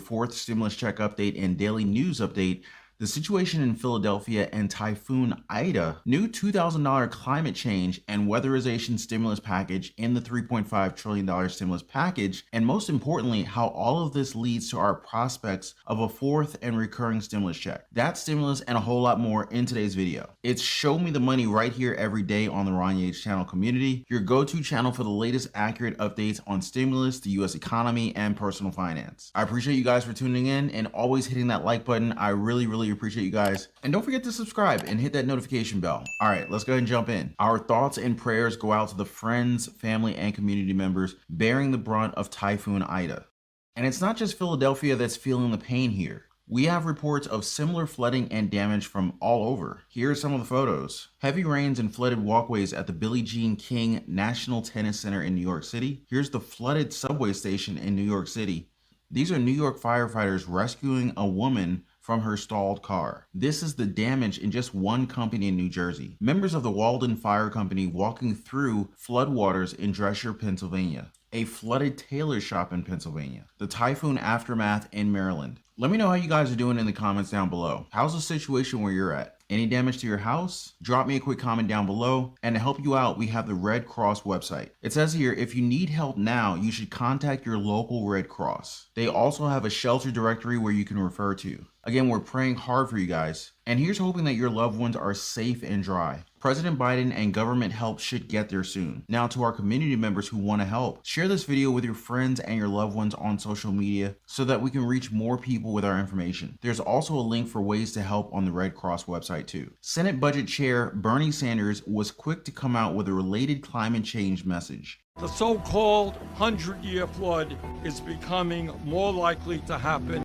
fourth stimulus check update and daily news update. The situation in Philadelphia and Typhoon Ida, new $2,000 climate change and weatherization stimulus package in the $3.5 trillion stimulus package, and most importantly, how all of this leads to our prospects of a fourth and recurring stimulus check. That stimulus and a whole lot more in today's video. It's Show Me the Money right here every day on the Ron Yates channel community, your go-to channel for the latest accurate updates on stimulus, the US economy, and personal finance. I appreciate you guys for tuning in and always hitting that like button. I really appreciate you guys. And don't forget to subscribe and hit that notification bell. All right, let's go ahead and jump in. Our thoughts and prayers go out to the friends, family, and community members bearing the brunt of Typhoon Ida. And it's not just Philadelphia that's feeling the pain here. We have reports of similar flooding and damage from all over. Here are some of the photos. Heavy rains and flooded walkways at the Billie Jean King National Tennis Center in New York City. Here's the flooded subway station in New York City. These are New York firefighters rescuing a woman from her stalled car. This is the damage in just one company in New Jersey. Members of the Walden Fire Company walking through floodwaters in Dresher, Pennsylvania. A flooded tailor shop in Pennsylvania. The typhoon aftermath in Maryland. Let me know how you guys are doing in the comments down below. How's the situation where you're at? Any damage to your house? Drop me a quick comment down below. And to help you out, we have the Red Cross website. It says here, if you need help now, you should contact your local Red Cross. They also have a shelter directory where you can refer to. Again, we're praying hard for you guys. And here's hoping that your loved ones are safe and dry. President Biden and government help should get there soon. Now to our community members who want to help, share this video with your friends and your loved ones on social media so that we can reach more people with our information. There's also a link for ways to help on the Red Cross website too. Senate Budget Chair Bernie Sanders was quick to come out with a related climate change message. The so-called 100-year flood is becoming more likely to happen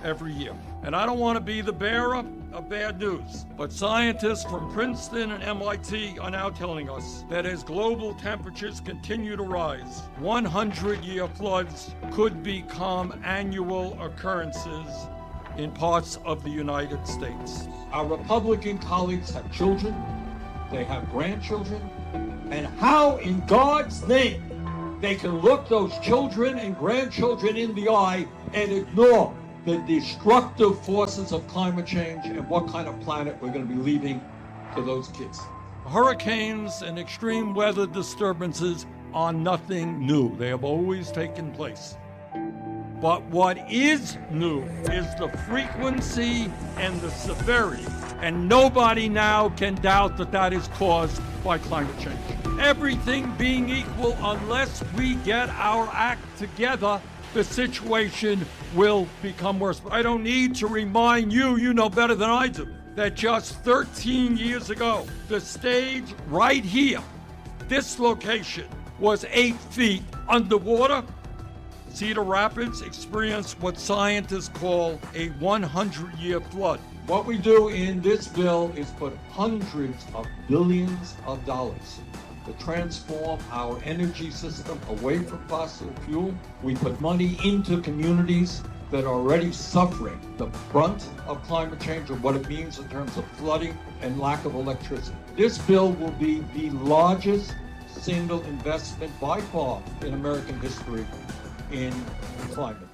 every year. And I don't want to be the bearer of bad news, but scientists from Princeton and MIT are now telling us that as global temperatures continue to rise, 100-year floods could become annual occurrences in parts of the United States. Our Republican colleagues have children, they have grandchildren, and how in God's name they can look those children and grandchildren in the eye and ignore the destructive forces of climate change and what kind of planet we're going to be leaving to those kids. Hurricanes and extreme weather disturbances are nothing new. They have always taken place. But what is new is the frequency and the severity. And nobody now can doubt that that is caused by climate change. Everything being equal, unless we get our act together, the situation will become worse. I don't need to remind you, you know better than I do, that just 13 years ago, the stage right here, this location, was 8 feet underwater. Cedar Rapids experienced what scientists call a 100-year flood. What we do in this bill is put hundreds of billions of dollars to transform our energy system away from fossil fuel. We put money into communities that are already suffering the brunt of climate change and what it means in terms of flooding and lack of electricity. This bill will be the largest single investment by far in American history in climate.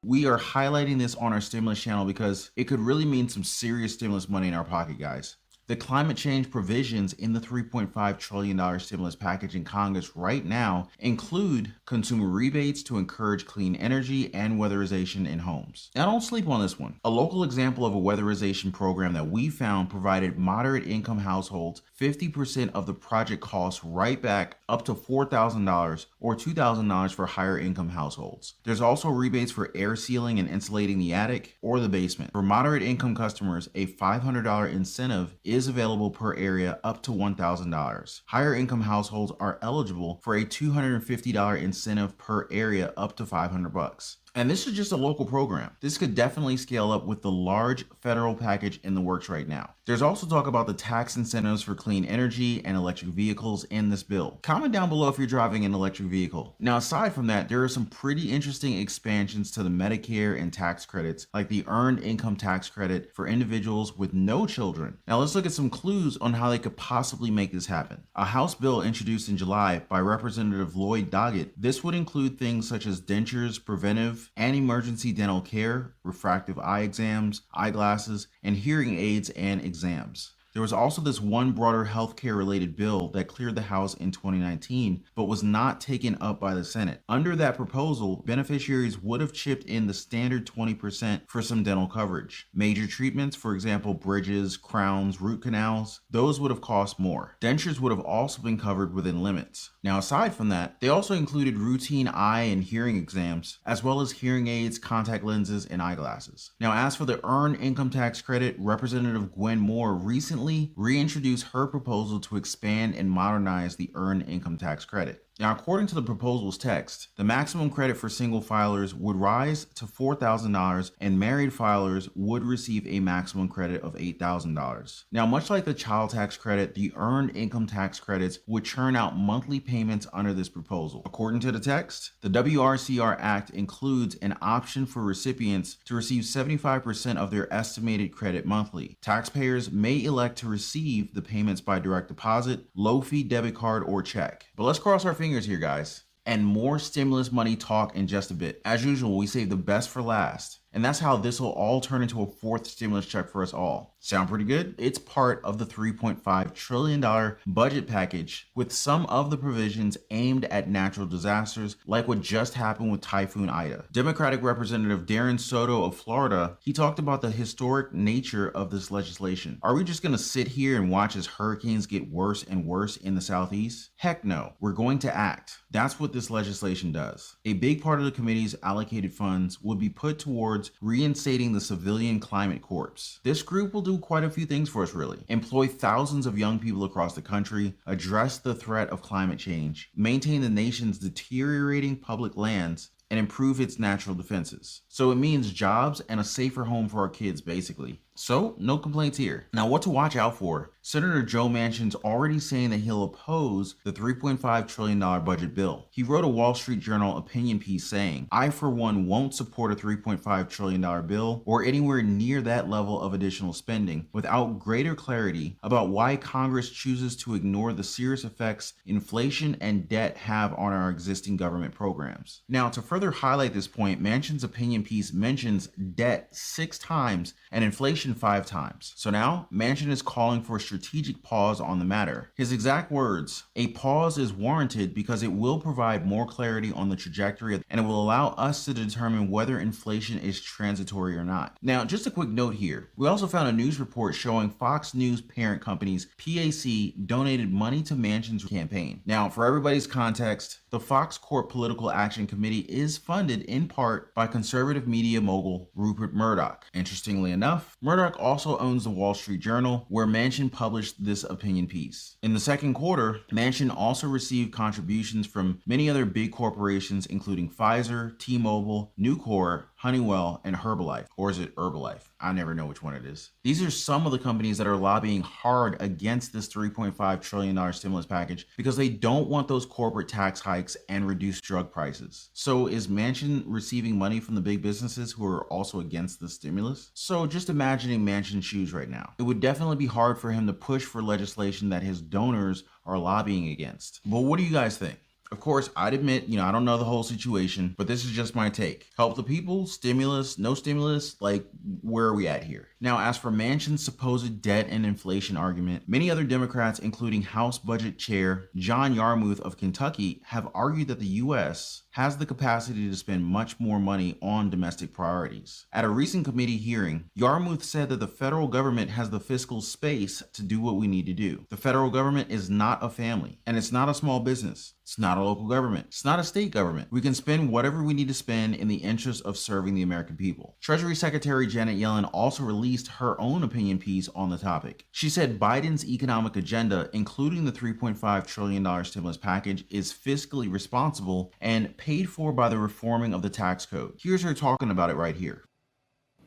We are highlighting this on our stimulus channel because it could really mean some serious stimulus money in our pocket, guys. The climate change provisions in the $3.5 trillion stimulus package in Congress right now include consumer rebates to encourage clean energy and weatherization in homes. Now don't sleep on this one. A local example of a weatherization program that we found provided moderate income households 50% of the project costs right back up to $4,000 or $2,000 for higher income households. There's also rebates for air sealing and insulating the attic or the basement. For moderate income customers, a $500 incentive is available per area up to $1,000. Higher income households are eligible for a $250 incentive per area up to $500. And this is just a local program. This could definitely scale up with the large federal package in the works right now. There's also talk about the tax incentives for clean energy and electric vehicles in this bill. Comment down below if you're driving an electric vehicle. Now, aside from that, there are some pretty interesting expansions to the Medicare and tax credits, like the earned income tax credit for individuals with no children. Now, let's look at some clues on how they could possibly make this happen. A House bill introduced in July by Representative Lloyd Doggett. This would include things such as dentures, preventive elective and emergency dental care, refractive eye exams, eyeglasses, and hearing aids and exams. There was also this one broader healthcare related bill that cleared the House in 2019, but was not taken up by the Senate. Under that proposal, beneficiaries would have chipped in the standard 20% for some dental coverage. Major treatments, for example, bridges, crowns, root canals, those would have cost more. Dentures would have also been covered within limits. Now, aside from that, they also included routine eye and hearing exams, as well as hearing aids, contact lenses, and eyeglasses. Now, as for the earned income tax credit, Representative Gwen Moore recently reintroduced her proposal to expand and modernize the earned income tax credit. Now, according to the proposal's text, the maximum credit for single filers would rise to $4,000 and married filers would receive a maximum credit of $8,000. Now, much like the child tax credit, the earned income tax credits would churn out monthly payments under this proposal. According to the text, the WRCR Act includes an option for recipients to receive 75% of their estimated credit monthly. Taxpayers may elect to receive the payments by direct deposit, low-fee debit card, or check. But let's cross our fingers here, guys. And more stimulus money talk in just a bit. As usual, we save the best for last. And that's how this will all turn into a fourth stimulus check for us all. Sound pretty good? It's part of the $3.5 trillion budget package, with some of the provisions aimed at natural disasters, like what just happened with Typhoon Ida. Democratic Representative Darren Soto of Florida, he talked about the historic nature of this legislation. Are we just gonna sit here and watch as hurricanes get worse and worse in the Southeast? Heck no, we're going to act. That's what this legislation does. A big part of the committee's allocated funds would be put towards reinstating the Civilian Climate Corps. This group will do quite a few things for us, really. Employ thousands of young people across the country, address the threat of climate change, maintain the nation's deteriorating public lands, and improve its natural defenses. So it means jobs and a safer home for our kids, basically. So, no complaints here. Now, what to watch out for? Senator Joe Manchin's already saying that he'll oppose the $3.5 trillion budget bill. He wrote a Wall Street Journal opinion piece saying, "I, for one, won't support a $3.5 trillion bill or anywhere near that level of additional spending without greater clarity about why Congress chooses to ignore the serious effects inflation and debt have on our existing government programs." Now, to further highlight this point, Manchin's opinion piece mentions debt 6 times and inflation 5 times. So now, Manchin is calling for a strategic pause on the matter. His exact words, "A pause is warranted because it will provide more clarity on the trajectory and it will allow us to determine whether inflation is transitory or not." Now, just a quick note here. We also found a news report showing Fox News parent company's PAC donated money to Manchin's campaign. Now, for everybody's context, the Fox Corp Political Action Committee is funded in part by conservative media mogul Rupert Murdoch. Interestingly enough, Murdoch also owns the Wall Street Journal, where Manchin published this opinion piece. In the second quarter, Manchin also received contributions from many other big corporations, including Pfizer, T-Mobile, Nucor, Honeywell, and Herbalife. Or is it Herbalife? I never know which one it is. These are some of the companies that are lobbying hard against this $3.5 trillion stimulus package because they don't want those corporate tax hikes and reduced drug prices. So is Manchin receiving money from the big businesses who are also against the stimulus? So just imagining Manchin's shoes right now. It would definitely be hard for him to push for legislation that his donors are lobbying against. But what do you guys think? Of course, I'd admit, I don't know the whole situation, but this is just my take. Help the people, stimulus, no stimulus, like, where are we at here? Now, as for Manchin's supposed debt and inflation argument, many other Democrats, including House Budget Chair John Yarmuth of Kentucky, have argued that the U.S. has the capacity to spend much more money on domestic priorities. At a recent committee hearing, Yarmuth said that the federal government has the fiscal space to do what we need to do. The federal government is not a family, and it's not a small business. It's not a local government. It's not a state government. We can spend whatever we need to spend in the interest of serving the American people. Treasury Secretary Janet Yellen also released her own opinion piece on the topic. She said Biden's economic agenda, including the $3.5 trillion stimulus package, is fiscally responsible and paid for by the reforming of the tax code. Here's her talking about it right here.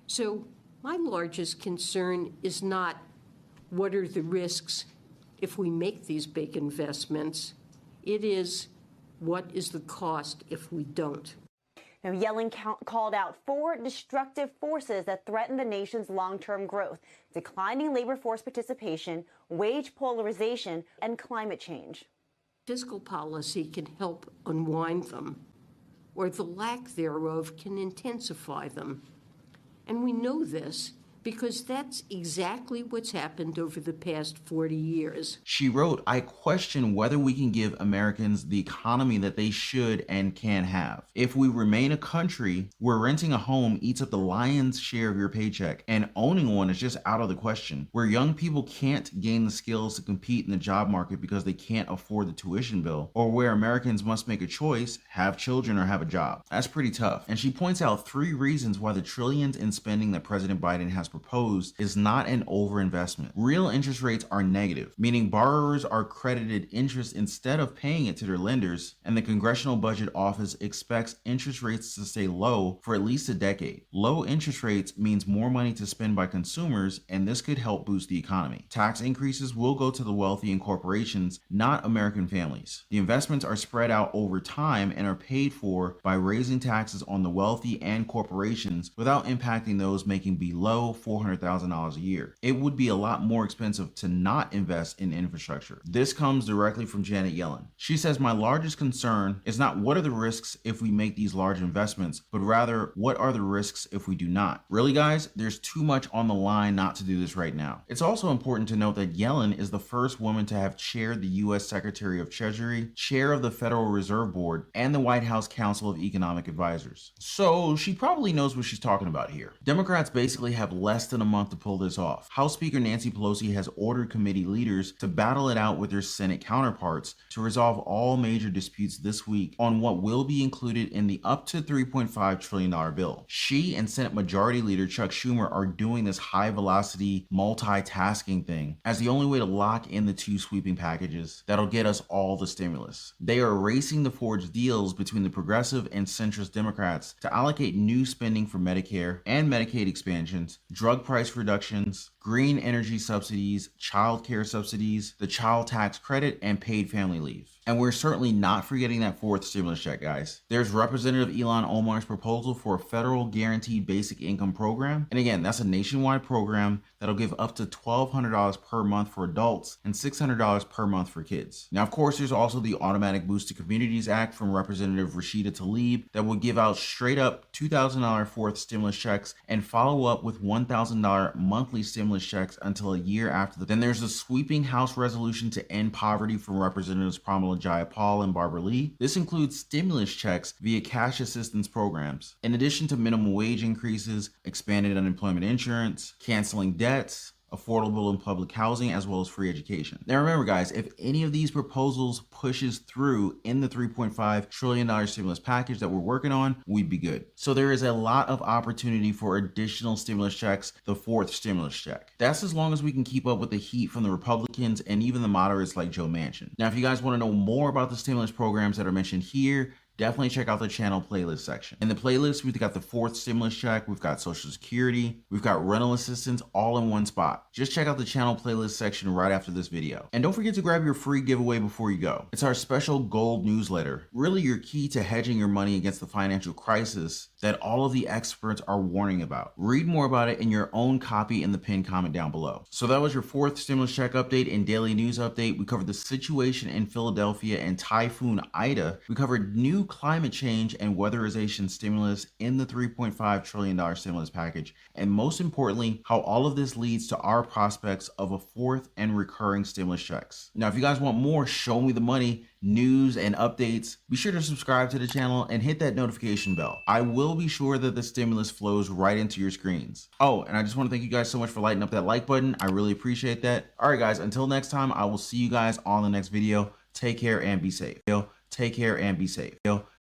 So my largest concern is not what are the risks if we make these big investments. It is what is the cost if we don't. Now, Yellen called out 4 destructive forces that threaten the nation's long-term growth: declining labor force participation, wage polarization, and climate change. Fiscal policy can help unwind them, or the lack thereof can intensify them. And we know this because that's exactly what's happened over the past 40 years. She wrote, I question whether we can give Americans the economy that they should and can have. If we remain a country where renting a home eats up the lion's share of your paycheck and owning one is just out of the question, where young people can't gain the skills to compete in the job market because they can't afford the tuition bill, or where Americans must make a choice, have children or have a job. That's pretty tough. And she points out 3 reasons why the trillions in spending that President Biden has proposed is not an overinvestment. Real interest rates are negative, meaning borrowers are credited interest instead of paying it to their lenders, and the Congressional Budget Office expects interest rates to stay low for at least a decade. Low interest rates means more money to spend by consumers, and this could help boost the economy. Tax increases will go to the wealthy and corporations, not American families. The investments are spread out over time and are paid for by raising taxes on the wealthy and corporations without impacting those making below $400,000 a year. It would be a lot more expensive to not invest in infrastructure. This comes directly from Janet Yellen. She says, my largest concern is not what are the risks if we make these large investments, but rather what are the risks if we do not. Really, guys, there's too much on the line not to do this right now. It's also important to note that Yellen is the first woman to have chaired the U.S. Secretary of Treasury, chair of the Federal Reserve Board, and the White House Council of Economic Advisors. So she probably knows what she's talking about here. Democrats basically have less than a month to pull this off. House Speaker Nancy Pelosi has ordered committee leaders to battle it out with their Senate counterparts to resolve all major disputes this week on what will be included in the up to $3.5 trillion bill. She and Senate Majority Leader Chuck Schumer are doing this high-velocity multitasking thing as the only way to lock in the 2 sweeping packages that'll get us all the stimulus. They are racing to forge deals between the progressive and centrist Democrats to allocate new spending for Medicare and Medicaid expansions, drug price reductions, green energy subsidies, child care subsidies, the child tax credit, and paid family leave. And we're certainly not forgetting that 4th stimulus check, guys. There's Representative Ilhan Omar's proposal for a federal guaranteed basic income program. And again, that's a nationwide program that'll give up to $1,200 per month for adults and $600 per month for kids. Now, of course, there's also the Automatic Boost to Communities Act from Representative Rashida Tlaib that will give out straight up $2,000 4th stimulus checks and follow up with $1,000 monthly stimulus checks until a year after. Then there's a sweeping House resolution to end poverty from Representatives Pramila Jayapal and Barbara Lee. This includes stimulus checks via cash assistance programs, in addition to minimum wage increases, expanded unemployment insurance, canceling debts, affordable and public housing, as well as free education. Now remember, guys, if any of these proposals pushes through in the $3.5 trillion stimulus package that we're working on, we'd be good. So there is a lot of opportunity for additional stimulus checks, the 4th stimulus check. That's as long as we can keep up with the heat from the Republicans and even the moderates like Joe Manchin. Now, if you guys want to know more about the stimulus programs that are mentioned here, definitely check out the channel playlist section. In the playlist, we've got the 4th stimulus check, we've got Social Security, we've got rental assistance all in one spot. Just check out the channel playlist section right after this video. And don't forget to grab your free giveaway before you go. It's our special gold newsletter, really your key to hedging your money against the financial crisis that all of the experts are warning about. Read more about it in your own copy in the pinned comment down below. So that was your 4th stimulus check update and daily news update. We covered the situation in Philadelphia and Typhoon Ida. We covered new climate change and weatherization stimulus in the $3.5 trillion stimulus package, and most importantly, how all of this leads to our prospects of a 4th and recurring stimulus checks. Now, if you guys want more Show Me the Money news and updates, be sure to subscribe to the channel and hit that notification bell. I will be sure that the stimulus flows right into your screens. Oh, and I just want to thank you guys so much for lighting up that like button. I really appreciate that. All right, guys, until next time, I will see you guys on the next video. Take care and be safe. Take care and be safe.